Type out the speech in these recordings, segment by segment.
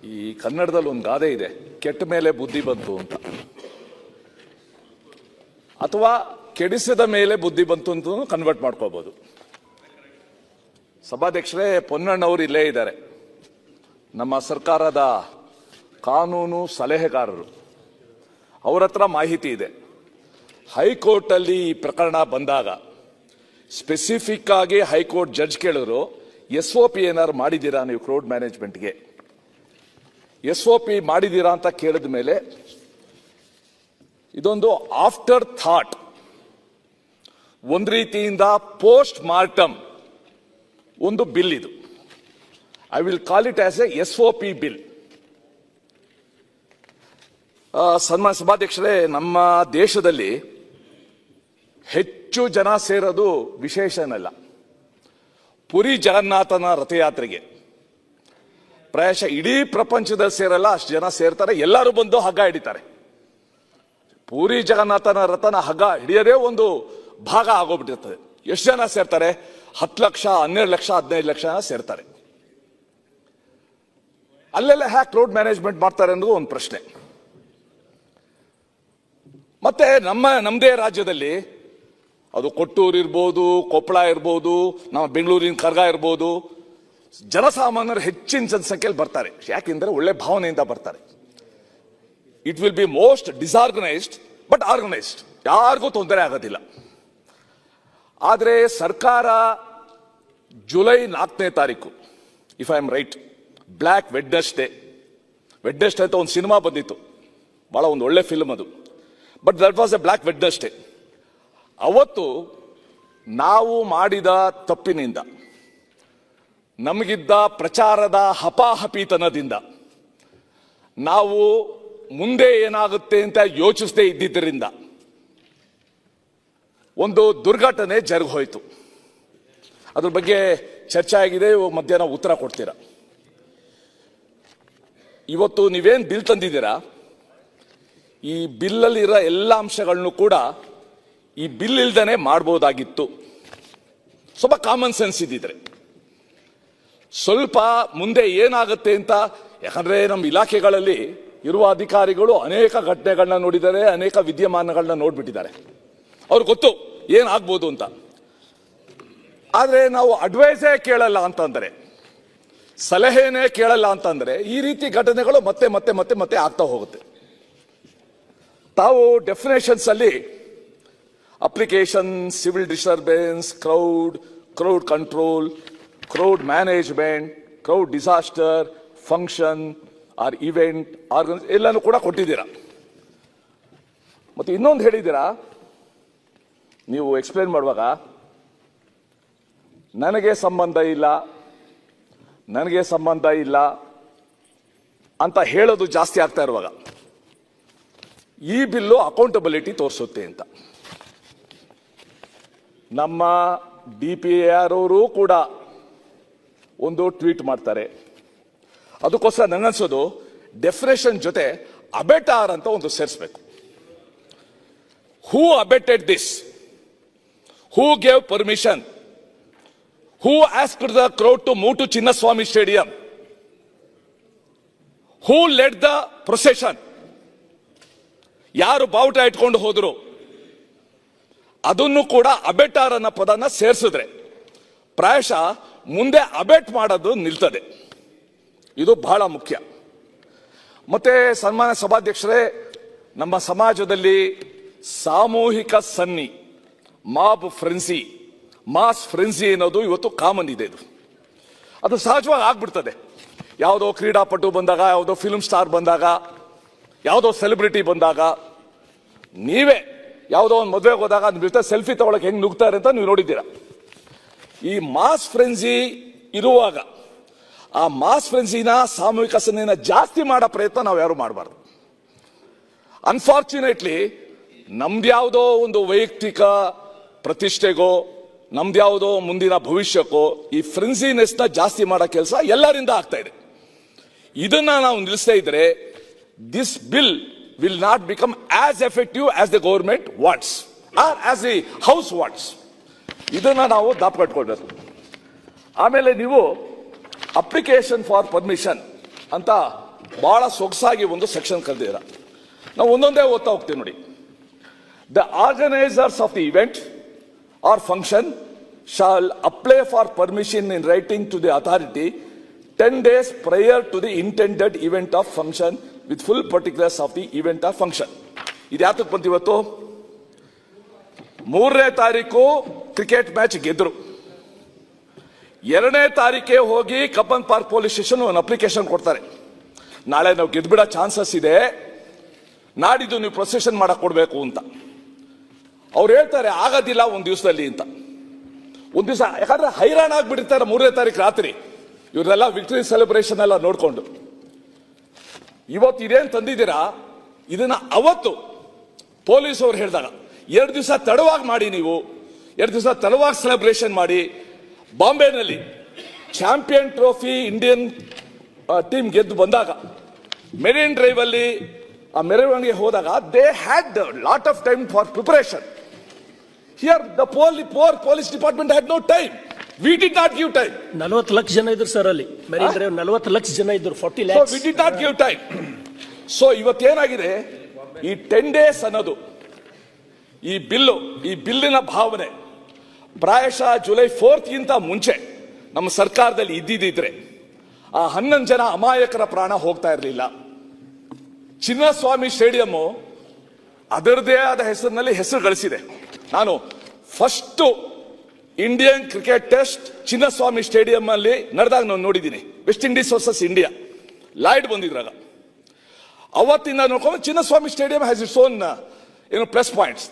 ಈ ಕನ್ನಡದಲ್ಲಿ ಒಂದು ಗಾದೆ ಇದೆ, ಕೆಟ್ಟ ಮೇಲೆ ಬುದ್ಧಿ ಬಂತು ಅಂತ, ಅಥವಾ ಕೆಡಿಸಿದ ಮೇಲೆ ಬುದ್ಧಿ ಬಂತು ಅಂತ ಕನ್ವರ್ಟ್ ಮಾಡ್ಕೋಬಹುದು. ಸಭಾಧ್ಯಕ್ಷರೇ, ಪೊನ್ನಣ್ಣವರು ಇಲ್ಲೇ ಇದ್ದಾರೆ, ನಮ್ಮ ಸರ್ಕಾರದ ಕಾನೂನು ಸಲಹೆಗಾರರು. ಅವರ ಹತ್ರ ಮಾಹಿತಿ ಇದೆ. ಹೈಕೋರ್ಟ್ ಅಲ್ಲಿ ಈ ಪ್ರಕರಣ ಬಂದಾಗ ಸ್ಪೆಸಿಫಿಕ್ ಆಗಿ ಹೈಕೋರ್ಟ್ ಜಡ್ಜ್ ಕೇಳಿದ್ರು, SOP ಏನಾದ್ರು ಮಾಡಿದ್ದೀರಾ ನೀವು ಕ್ರೌಡ್ ಮ್ಯಾನೇಜ್ಮೆಂಟ್ಗೆ? SOP ಮಾಡಿದ್ದೀರಾ ಅಂತ ಕೇಳಿದ ಮೇಲೆ ಇದೊಂದು ಆಫ್ಟರ್ ಥಾಟ್, ಒಂದು ರೀತಿಯಿಂದ ಪೋಸ್ಟ್ ಮಾರ್ಟಮ್ ಒಂದು ಬಿಲ್ ಇದು. I will call it as A SOP bill. ಸನ್ಮಾನ್ಯ ಸಭಾಧ್ಯಕ್ಷರೇ, ನಮ್ಮ ದೇಶದಲ್ಲಿ ಹೆಚ್ಚು ಜನ ಸೇರೋದು ವಿಶೇಷನಲ್ಲ. ಪುರಿ ಜಗನ್ನಾಥನ ರಥಯಾತ್ರೆಗೆ ಪ್ರಾಯಶಃ ಇಡೀ ಪ್ರಪಂಚದಲ್ಲಿ ಸೇರಲ್ಲ, ಅಷ್ಟು ಜನ ಸೇರ್ತಾರೆ. ಎಲ್ಲರೂ ಬಂದು ಹಗ್ಗ ಹಿಡಿತಾರೆ. ಪುರಿ ಜಗನ್ನಾಥನ ರಥನ ಹಗ್ಗ ಹಿಡಿಯೋದೇ ಒಂದು ಭಾಗ ಆಗೋಗ್ಬಿಟ್ಟಿರ್ತದೆ. ಎಷ್ಟು ಜನ ಸೇರ್ತಾರೆ? 10 ಲಕ್ಷ, 12 ಲಕ್ಷ, 15 ಲಕ್ಷ ಜನ ಸೇರ್ತಾರೆ. ಅಲ್ಲೆಲ್ಲ ಹ್ಯಾಕ್ ಕ್ರೌಡ್ ಮ್ಯಾನೇಜ್ಮೆಂಟ್ ಮಾಡ್ತಾರೆ ಅನ್ನೋದು ಒಂದು ಪ್ರಶ್ನೆ. ಮತ್ತೆ ನಮ್ಮದೇ ರಾಜ್ಯದಲ್ಲಿ ಅದು ಕೊಟ್ಟೂರು ಇರ್ಬೋದು, ಕೊಪ್ಪಳ ಇರ್ಬೋದು, ನಮ್ಮ ಬೆಂಗಳೂರಿನ ಕರ್ಗ ಇರ್ಬೋದು, ಜನಸಾಮಾನ್ಯರು ಹೆಚ್ಚಿನ ಜನಸಂಖ್ಯೆಯಲ್ಲಿ ಬರ್ತಾರೆ. ಯಾಕೆಂದ್ರೆ ಒಳ್ಳೆ ಭಾವನೆಯಿಂದ ಬರ್ತಾರೆ. It will be most disorganised but organised, ಯಾರಿಗೂ ತೊಂದರೆ ಆಗೋದಿಲ್ಲ. ಆದರೆ ಸರ್ಕಾರ ಜುಲೈ 4ನೇ ತಾರೀಕು, if I am right, black Wednesday ಅಂತ ಒಂದು ಸಿನಿಮಾ ಬಂದಿತ್ತು, ಬಹಳ ಒಂದು ಒಳ್ಳೆ ಫಿಲ್ಮ್ ಅದು. But that was a black Wednesday. ಅವತ್ತು ನಾವು ಮಾಡಿದ ತಪ್ಪಿನಿಂದ, ನಮಗಿದ್ದ ಪ್ರಚಾರದ ಹಪಾಹಪಿತನದಿಂದ, ನಾವು ಮುಂದೆ ಏನಾಗುತ್ತೆ ಅಂತ ಯೋಚಿಸದೇ ಇದ್ದಿದ್ದರಿಂದ ಒಂದು ದುರ್ಘಟನೆ ಜರುಗೋಯ್ತು. ಅದ್ರ ಬಗ್ಗೆ ಚರ್ಚೆ ಆಗಿದೆ. ಮಧ್ಯಾಹ್ನ ಉತ್ತರ ಕೊಡ್ತೀರಾ. ಇವತ್ತು ನೀವೇನು ಬಿಲ್ ತಂದಿದ್ದೀರಾ, ಈ ಬಿಲ್ಲಲ್ಲಿರೋ ಎಲ್ಲ ಅಂಶಗಳನ್ನು ಕೂಡ ಈ ಬಿಲ್ ಇಲ್ದೇನೆ ಮಾಡಬಹುದಾಗಿತ್ತು. ಸ್ವಲ್ಪ ಕಾಮನ್ ಸೆನ್ಸ್ ಇದ್ದಿದ್ರೆ, ಸ್ವಲ್ಪ ಮುಂದೆ ಏನಾಗುತ್ತೆ ಅಂತ. ಯಾಕಂದ್ರೆ ನಮ್ಮ ಇಲಾಖೆಗಳಲ್ಲಿ ಇರುವ ಅಧಿಕಾರಿಗಳು ಅನೇಕ ಘಟನೆಗಳನ್ನ ನೋಡಿದ್ದಾರೆ, ಅನೇಕ ವಿದ್ಯಮಾನಗಳನ್ನ ನೋಡ್ಬಿಟ್ಟಿದ್ದಾರೆ. ಅವ್ರಿಗೆ ಗೊತ್ತು ಏನಾಗ್ಬೋದು ಅಂತ. ಆದ್ರೆ ನಾವು ಅಡ್ವೈಸೇ ಕೇಳಲ್ಲ ಅಂತಂದ್ರೆ, ಸಲಹೆನೇ ಕೇಳಲ್ಲ ಅಂತಂದ್ರೆ, ಈ ರೀತಿ ಘಟನೆಗಳು ಮತ್ತೆ ಮತ್ತೆ ಮತ್ತೆ ಮತ್ತೆ ಆಗ್ತಾ ಹೋಗುತ್ತೆ. ತಾವು ಡೆಫಿನೇಷನ್ಸ್ ಅಲ್ಲಿ application, civil disturbance, crowd control, crowd management, crowd disaster, function or event, ಎಲ್ಲಾನು ಕೂಡ ಕೊಟ್ಟಿದ್ದೀರಾ. ಮತ್ತೆ ಇನ್ನೊಂದು ಹೇಳಿದ್ದೀರಾ, ನೀವು ಎಕ್ಸ್ಪ್ಲೇನ್ ಮಾಡುವಾಗ ನನಗೆ ಸಂಬಂಧ ಇಲ್ಲ ಅಂತ ಹೇಳೋದು ಜಾಸ್ತಿ ಆಗ್ತಾ ಇರುವಾಗ ಈ ಬಿಲ್ಲು ಅಕೌಂಟಬಿಲಿಟಿ ತೋರಿಸುತ್ತೆ ಅಂತ. ನಮ್ಮ DPAR ಅವರು ಕೂಡ ಒಂದು ಟ್ವೀಟ್ ಮಾಡ್ತಾರೆ. ಅದಕ್ಕೋಸ್ಕರ ನನಗನ್ಸೋದು ಡೆಫಿನೇಷನ್ ಜೊತೆ ಅಬೆಟಾರ್ ಅಂತ ಒಂದು ಸೇರಿಸಬೇಕು. Who abetted this, who gave permission, who asked the crowd to move to Chinnaswamy stadium, who led the procession, ಯಾರು ಬಾವುಟ ಇಟ್ಕೊಂಡು ಹೋದ್ರು, ಅದನ್ನು ಕೂಡ ಅಬೆಟಾರ್ ಅನ್ನೋ ಪದನ ಸೇರಿಸಿದ್ರೆ ಪ್ರಾಯಶಃ ಮುಂದೆ ಅಬೆಟ್ ಮಾಡೋದು ನಿಲ್ತದೆ. ಇದು ಬಹಳ ಮುಖ್ಯ. ಮತ್ತೆ ಸನ್ಮಾನ್ಯ ಸಭಾಧ್ಯಕ್ಷರೇ, ನಮ್ಮ ಸಮಾಜದಲ್ಲಿ ಸಾಮೂಹಿಕ ಸನ್ನಿ, ಮಾಸ್ ಫ್ರೆನ್ಸಿ ಅನ್ನೋದು ಇವತ್ತು ಕಾಮನ್ ಇದೆ. ಅದು ಸಹಜವಾಗಿ ಆಗ್ಬಿಡ್ತದೆ. ಯಾವುದೋ ಕ್ರೀಡಾಪಟು ಬಂದಾಗ, ಯಾವುದೋ ಫಿಲ್ಮ್ ಸ್ಟಾರ್ ಬಂದಾಗ, ಯಾವುದೋ ಸೆಲೆಬ್ರಿಟಿ ಬಂದಾಗ, ನೀವೇ ಯಾವುದೋ ಒಂದು ಮದುವೆಗೆ ಹೋದಾಗ ಅದ್ ಬಿಡ್ತಾ ಸೆಲ್ಫಿ ತಗೊಳಕ್ ಹೆಂಗ್ ನುಗ್ತಾರೆ ಅಂತ ನೀವು ನೋಡಿದ್ದೀರಾ. ಈ ಮಾಸ್ ಫ್ರೆನ್ಸಿ ಇರುವಾಗ ಆ ಮಾಸ್ ಫ್ರೆನ್ಸಿನ, ಸಾಮೂಹಿಕ ಸನ್ನಿನ ಜಾಸ್ತಿ ಮಾಡೋ ಪ್ರಯತ್ನ ನಾವು ಯಾರು ಮಾಡಬಾರ್ದು. ಅನ್ಫಾರ್ಚುನೇಟ್ಲಿ ನಮ್ದ್ಯಾವುದೋ ಒಂದು ವೈಯಕ್ತಿಕ ಪ್ರತಿಷ್ಠೆಗೋ, ನಮ್ದ್ಯಾವುದೋ ಮುಂದಿನ ಭವಿಷ್ಯಕ್ಕೋ ಈ ಫ್ರೆನ್ಸಿನೆಸ್ ನ ಜಾಸ್ತಿ ಮಾಡೋ ಕೆಲಸ ಎಲ್ಲರಿಂದ ಆಗ್ತಾ ಇದೆ. ಇದನ್ನ ನಾವು ನಿಲ್ಲಿಸ್ತಾ ಇದ್ರೆ this bill will not become as effective as the government wants or as the house wants. ಇದನ್ನ ನಾವು ದಾಪಕಟ್ಕೊಳ್ಬೇಕು. ಆಮೇಲೆ ನೀವು ಅಪ್ಲಿಕೇಶನ್ ಫಾರ್ ಪರ್ಮಿಷನ್ ಅಂತ ಬಹಳ ಸೊಗಸಾಗಿ ಒಂದು ಸೆಕ್ಷನ್ ಕರೆದಿರ. ನಾವು ಒಂದೊಂದೇ ಓದ್ತಾ ಹೋಗ್ತೀವಿ ನೋಡಿ. The organisers of the event or function shall apply for permission in writing to the authority 10 days prior to the intended event of function with full particulars of the event or function. ಇದು ಯಾತಕ್ಕೆ ಬಂತು ಇವತ್ತು? 3ನೇ ತಾರೀಕು cricket match ಗೆದ್ರು, 2ನೇ ತಾರೀಕೆ ಹೋಗಿ Cubbon park police station ಒಂದು application ಕೊಡ್ತಾರೆ. ನಾಳೆ ನಾವು ಗೆದ್ಬಿಡೋ ಚಾನ್ಸಸ್ ಇದೆ, ನಾಡಿದ್ದು ನೀವು ಪ್ರೊಸೆಷನ್ ಮಾಡಕ್ ಕೊಡ್ಬೇಕು ಅಂತ. ಅವ್ರು ಹೇಳ್ತಾರೆ ಆಗೋದಿಲ್ಲ ಒಂದು ದಿವಸದಲ್ಲಿ ಅಂತ. ಒಂದು ದಿವಸ ಯಾಕಂದ್ರೆ ಹೈರಾಣ ಆಗ್ಬಿಟ್ಟಿರ್ತಾರೆ 3ನೇ ತಾರೀಕು ರಾತ್ರಿ ಇವರೆಲ್ಲ ವಿಕ್ಟರಿ ಸೆಲೆಬ್ರೇಷನ್ ಎಲ್ಲ ನೋಡ್ಕೊಂಡು. ಇವತ್ತು ಇದೇನು ತಂದಿದ್ದೀರಾ, ಇದನ್ನ ಅವತ್ತು ಪೊಲೀಸ್ ಅವ್ರು ಹೇಳಿದಾಗ 2 ದಿವಸ ತಡವಾಗಿ ಮಾಡಿ, ನೀವು 2 ದಿವಸ ತಡವಾಗಿ ಸೆಲೆಬ್ರೇಷನ್ ಮಾಡಿ. ಬಾಂಬೆನಲ್ಲಿ ಚಾಂಪಿಯನ್ ಟ್ರೋಫಿ ಇಂಡಿಯನ್ ಟೀಮ್ ಗೆದ್ದು ಬಂದಾಗ ಮೆರಿನ್ ಡ್ರೈವ್ ಅಲ್ಲಿ ಆ ಮೆರವಣಿಗೆ ಹೋದಾಗ they had lot of time for preparation. Here the poor police department had no time. We did not give time. 40 lakh ಜನ ಇದ್ರು ಸರ್ ಅಲ್ಲಿ ಮೆರಿನ್ ಡ್ರೈವ್, 40 ಲಕ್ಷ ಜನ ಇದ್ರು, 40 lakhs. So we did not give time. So ಇವತ್ತೇನಾಗಿದೆ, ಈ 10 days ಅನ್ನೋದು ಈ ಬಿಲ್ಲಿನ ಭಾವನೆ ಪ್ರಾಯಶಃ ಜುಲೈ 4th ಗಿಂತ ಮುಂಚೆ ನಮ್ಮ ಸರ್ಕಾರದಲ್ಲಿ ಇದ್ದಿದ್ರೆ ಆ 11 ಜನ ಅಮಾಯಕರ ಪ್ರಾಣ ಹೋಗ್ತಾ ಇರಲಿಲ್ಲ. ಚಿನ್ನಸ್ವಾಮಿ ಸ್ಟೇಡಿಯಂ ಅದರದೇ ಆದ ಹೆಸರಿನಲ್ಲಿ ಹೆಸರು ಗಳಿಸಿದೆ. ನಾನು first Indian cricket test Chinnaswamy stadium ಅಲ್ಲಿ ನಡೆದಾಗ ನಾನು ನೋಡಿದ್ದೀನಿ. West Indies versus India Lloyd ಬಂದಿದ್ರಾಗ. ಅವತ್ತಿಂದ ನೋಡ್ಕೊಂಡು Chinnaswamy stadium has its own plus points.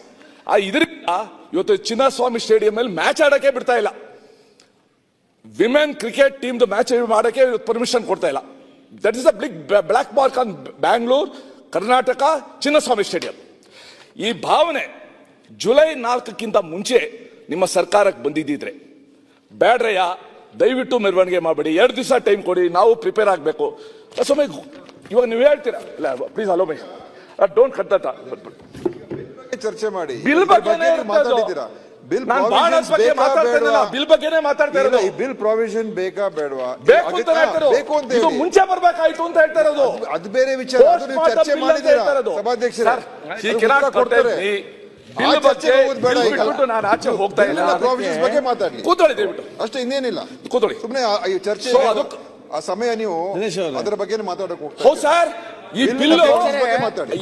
ಇದರಿಂದ ಇವತ್ತು ಚಿನ್ನಸ್ವಾಮಿ ಸ್ಟೇಡಿಯಂ ಅಲ್ಲಿ ಮ್ಯಾಚ್ ಆಡಕ್ಕೆ ಬಿಡ್ತಾ ಇಲ್ಲ. ವಿಮೆನ್ ಕ್ರಿಕೆಟ್ ಟೀಮ್ ಮ್ಯಾಚ್ ಮಾಡಕ್ಕೆ ಪರ್ಮಿಷನ್ ಕೊಡ್ತಾ ಇಲ್ಲ. That is a big black mark on Bangalore, Karnataka, Chinnaswamy stadium. ಈ ಭಾವನೆ ಜುಲೈ 4ಕ್ಕಿಂತ ಮುಂಚೆ ನಿಮ್ಮ ಸರ್ಕಾರಕ್ಕೆ ಬಂದಿದ್ದಿದ್ರೆ ಬೇಡ್ರಯ್ಯ, ದಯವಿಟ್ಟು ಮೆರವಣಿಗೆ ಮಾಡಬೇಡಿ, 2 ದಿವಸ ಟೈಮ್ ಕೊಡಿ, ನಾವು ಪ್ರಿಪೇರ್ ಆಗಬೇಕು. ಇವಾಗ ನೀವು ಹೇಳ್ತೀರಾ, please hello my don't cut that. ಚರ್ಚೆ ಮಾಡಿ ಬಿಲ್ ಬಗ್ಗೆ ಮಾತಾಡಿದ್ದೀರಾ, ಬಿಲ್ ಬಗ್ಗೆನೇ ಮಾತಾಡ್ತಾ ಇರೋದು. ಬಿಲ್ ಪ್ರಾವಿಷನ್ ಬೇಕಾ ಬೇಡವಾ? ಬೇಕು ಅಂತ ಹೇಳ್ತಾರೆ, ಮುಂಚೆ ಬರ್ಬೇಕಾಯ್ತು ಅಂತ ಹೇಳ್ತಾ ಇರೋದು. ಅದು ಬೇರೆ ವಿಚಾರ, ಚರ್ಚೆ ಮಾಡಿದ್ದೀರಾ ಸಭಾಧ್ಯಕ್ಷರೇ? ಬಿಲ್ ಬಗ್ಗೆ ಬಿಟ್ಬಿಟ್ಟು ನಾನು ಆಚೆ ಹೋಗ್ತಾ ಇಲ್ಲ. ಪ್ರಾವಿಷನ್ಸ್ ಬಗ್ಗೆ ಮಾತಾಡಿ, ಕೂತ್ಕೊಳ್ಳಿ ದಯವಿಟ್ಟು, ಅಷ್ಟೇ, ಇನ್ನೇನಿಲ್ಲ. ಕೂತ್ಕೊಳ್ಳಿ ಸುಮ್ಮನೆ ಚರ್ಚೆ ಆ ಸಮಯ ನೀವು ಅದರ ಬಗ್ಗೆ ಮಾತಾಡಕ್ಕೆ ಹೋಗ್ತಾ. ಹೌದು ಸರ್, ಈ ಬಿಲ್ ಮಾತಾಡಿ.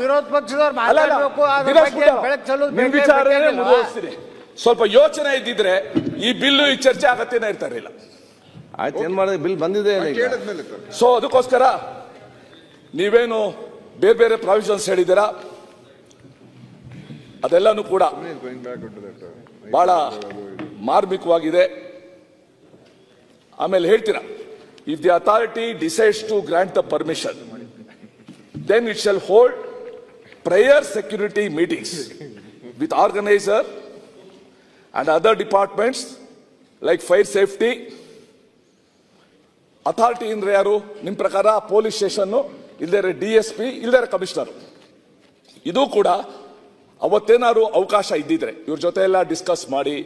ವಿರೋಧ ಪಕ್ಷದವ್ರು ಮಾತಾಡಬೇಕು, ಸ್ವಲ್ಪ ಯೋಚನೆ ಇದ್ದಿದ್ರೆ ಈ ಬಿಲ್ಲು ಈ ಚರ್ಚೆ ಆಗತ್ತೇನೆ ಇರ್ತಾರೆ ಇಲ್ಲ. ಆಯ್ತು, ಏನ್ ಮಾಡಿದ್ರೆ ಬಿಲ್ ಬಂದಿದೆ. ಸೊ ಅದಕ್ಕೋಸ್ಕರ ನೀವೇನು ಬೇರೆ ಬೇರೆ ಪ್ರಾವಿಷನ್ಸ್ ಹೇಳಿದ್ದೀರಾ, ಅದೆಲ್ಲಾನು ಕೂಡ ಬಹಳ ಮಾರ್ಮಿಕವಾಗಿದೆ. ಆಮೇಲೆ ಹೇಳ್ತೀರಾ, if the authority decides to grant the permission then it shall hold prior security meetings with organizer and other departments like fire safety authority. ಇಂದ್ರೆ ಯಾರು ನಿಮ್ಮ ಪ್ರಕಾರ? ಪೊಲೀಸ್ ಸ್ಟೇಷನ್, ಇಲ್ಲದೇ DSP, ಇಲ್ಲದೇ ಕಮಿಷನರ್. ಇದು ಕೂಡ ಅವತ್ತೇನಾದ್ರು ಅವಕಾಶ ಇದ್ದಿದ್ರೆ ಇವ್ರ ಜೊತೆ ಎಲ್ಲ ಡಿಸ್ಕಸ್ ಮಾಡಿ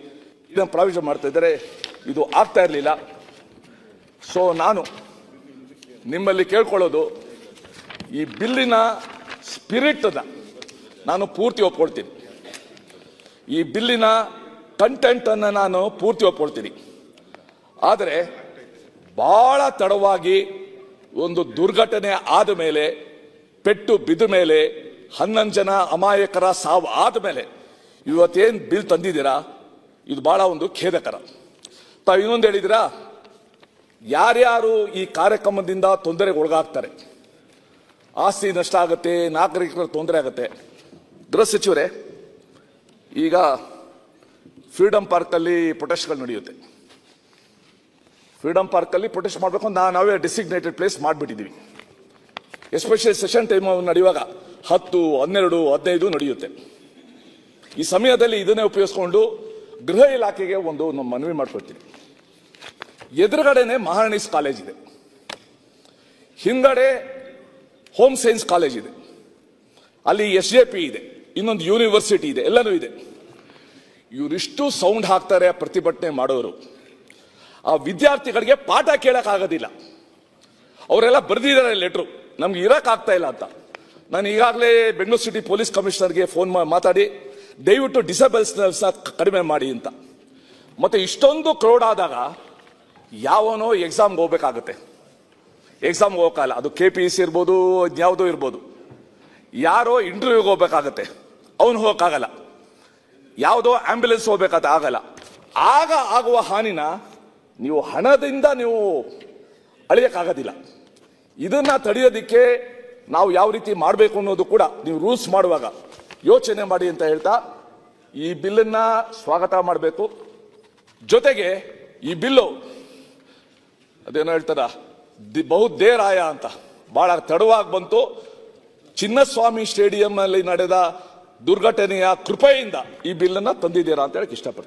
ಇದನ್ನು ಪ್ರಾವಿಷನ್ ಮಾಡ್ತಾ ಇದ್ದಾರೆ, ಇದು ಆಗ್ತಾ ಇರಲಿಲ್ಲ. ಸೊ ನಾನು ನಿಮ್ಮಲ್ಲಿ ಕೇಳ್ಕೊಳ್ಳೋದು, ಈ ಬಿಲ್ಲಿನ ಸ್ಪಿರಿಟ್ ನಾನು ಪೂರ್ತಿ ಒಪ್ಕೊಳ್ತೀನಿ, ಈ ಬಿಲ್ಲಿನ ಕಂಟೆಂಟ್ ಅನ್ನು ನಾನು ಪೂರ್ತಿ ಒಪ್ಕೊಳ್ತೀನಿ. ಆದರೆ ಬಹಳ ತಡವಾಗಿ ಒಂದು ದುರ್ಘಟನೆ ಆದ ಮೇಲೆ, ಪೆಟ್ಟು ಬಿದ್ದ ಮೇಲೆ, 11 ಜನ ಅಮಾಯಕರ ಸಾವು ಆದ ಮೇಲೆ ಇವತ್ತೇನು ಬಿಲ್ ತಂದಿದ್ದೀರಾ, ಇದು ಬಹಳ ಒಂದು ಖೇದಕರ. ತಾವು ಇನ್ನೊಂದು ಹೇಳಿದಿರಾ, ಯಾರ್ಯಾರು ಈ ಕಾರ್ಯಕ್ರಮದಿಂದ ತೊಂದರೆಗೆ ಒಳಗಾಗ್ತಾರೆ, ಆಸ್ತಿ ನಷ್ಟ ಆಗುತ್ತೆ, ನಾಗರಿಕರ ತೊಂದರೆ ಆಗುತ್ತೆ. ಗೃಹ ಸಚಿವರೇ, ಈಗ ಫ್ರೀಡಂ ಪಾರ್ಕಲ್ಲಿ ಪ್ರೊಟೆಸ್ಟ್ಗಳು ನಡೆಯುತ್ತೆ. ಫ್ರೀಡಂ ಪಾರ್ಕಲ್ಲಿ ಪ್ರೊಟೆಸ್ಟ್ ಮಾಡಬೇಕು ಅಂತ ನಾವೇ ಡಿಸಿಗ್ನೇಟೆಡ್ ಪ್ಲೇಸ್ ಮಾಡಿಬಿಟ್ಟಿದ್ದೀವಿ. ಎಸ್ಪೆಷಲಿ ಸೆಷನ್ ಟೈಮ್ ನಡೆಯುವಾಗ 10, 12, 15 ನಡೆಯುತ್ತೆ. ಈ ಸಮಯದಲ್ಲಿ ಇದನ್ನೇ ಉಪಯೋಗಿಸ್ಕೊಂಡು ಗೃಹ ಇಲಾಖೆಗೆ ಒಂದು ಮನವಿ ಮಾಡ್ಕೊಳ್ತೀನಿ. ಎದುರುಗಡೆನೆ ಮಹಾರಾಣೀಸ್ ಕಾಲೇಜ್ ಇದೆ, ಹಿಂಗಡೆ ಹೋಮ್ ಸೈನ್ಸ್ ಕಾಲೇಜ್ ಇದೆ, ಅಲ್ಲಿ SJP ಇದೆ, ಇನ್ನೊಂದು ಯೂನಿವರ್ಸಿಟಿ ಇದೆ, ಎಲ್ಲನೂ ಇದೆ. ಇವರಿಷ್ಟು ಸೌಂಡ್ ಹಾಕ್ತಾರೆ ಪ್ರತಿಭಟನೆ ಮಾಡೋರು. ಆ ವಿದ್ಯಾರ್ಥಿಗಳಿಗೆ ಪಾಠ ಕೇಳಕ್ಕಾಗೋದಿಲ್ಲ. ಅವರೆಲ್ಲ ಬರೆದಿದ್ದಾರೆ ಲೆಟ್ರು, ನಮ್ಗೆ ಇರೋಕ್ಕಾಗ್ತಾ ಇಲ್ಲ ಅಂತ. ನಾನು ಈಗಾಗಲೇ ಬೆಂಗಳೂರು ಸಿಟಿ ಪೊಲೀಸ್ ಕಮಿಷನರ್ಗೆ ಫೋನ್ ಮಾತಾಡಿ ದಯವಿಟ್ಟು ಡಿಸೇಬಲ್ಸ್ನ ಕಡಿಮೆ ಮಾಡಿ ಅಂತ. ಮತ್ತೆ ಇಷ್ಟೊಂದು ಕ್ರೌಡ್ ಆದಾಗ ಯಾವನೋ ಎಕ್ಸಾಮ್ಗೆ ಹೋಗ್ಬೇಕಾಗತ್ತೆ, ಎಕ್ಸಾಮ್ಗೆ ಹೋಗಲ್ಲ, ಅದು KPSC ಇರ್ಬೋದು, ಯಾವುದೋ ಇರ್ಬೋದು. ಯಾರೋ ಇಂಟರ್ವ್ಯೂಗೆ ಹೋಗ್ಬೇಕಾಗತ್ತೆ, ಅವನು ಹೋಗಕ್ಕಾಗಲ್ಲ. ಯಾವುದೋ ಆಂಬ್ಯುಲೆನ್ಸ್ ಹೋಗ್ಬೇಕಾಗತ್ತೆ, ಆಗಲ್ಲ. ಆಗ ಆಗುವ ಹಾನಿನ ನೀವು ಹಣದಿಂದ ನೀವು ಅಳಿಯಕ್ಕಾಗೋದಿಲ್ಲ. ಇದನ್ನ ತಡೆಯೋದಿಕ್ಕೆ ನಾವು ಯಾವ ರೀತಿ ಮಾಡಬೇಕು ಅನ್ನೋದು ಕೂಡ ನೀವು ರೂಲ್ಸ್ ಮಾಡುವಾಗ ಯೋಚನೆ ಮಾಡಿ ಅಂತ ಹೇಳ್ತಾ ಈ ಬಿಲ್ಲನ್ನ ಸ್ವಾಗತ ಮಾಡಬೇಕು. ಜೊತೆಗೆ ಈ ಬಿಲ್ಲು ಅದೇನೋ ಹೇಳ್ತಾರ ಬಹುದೇರಾಯ ಅಂತ, ಬಹಳ ತಡವಾಗಿ ಬಂತು. ಚಿನ್ನಸ್ವಾಮಿ ಸ್ಟೇಡಿಯಂ ಅಲ್ಲಿ ನಡೆದ ದುರ್ಘಟನೆಯ ಕೃಪೆಯಿಂದ ಈ ಬಿಲ್ಲನ್ನ ತಂದಿದ್ದೀರಾ ಅಂತ ಹೇಳಕ್ ಇಷ್ಟಪಡ್ತೀನಿ.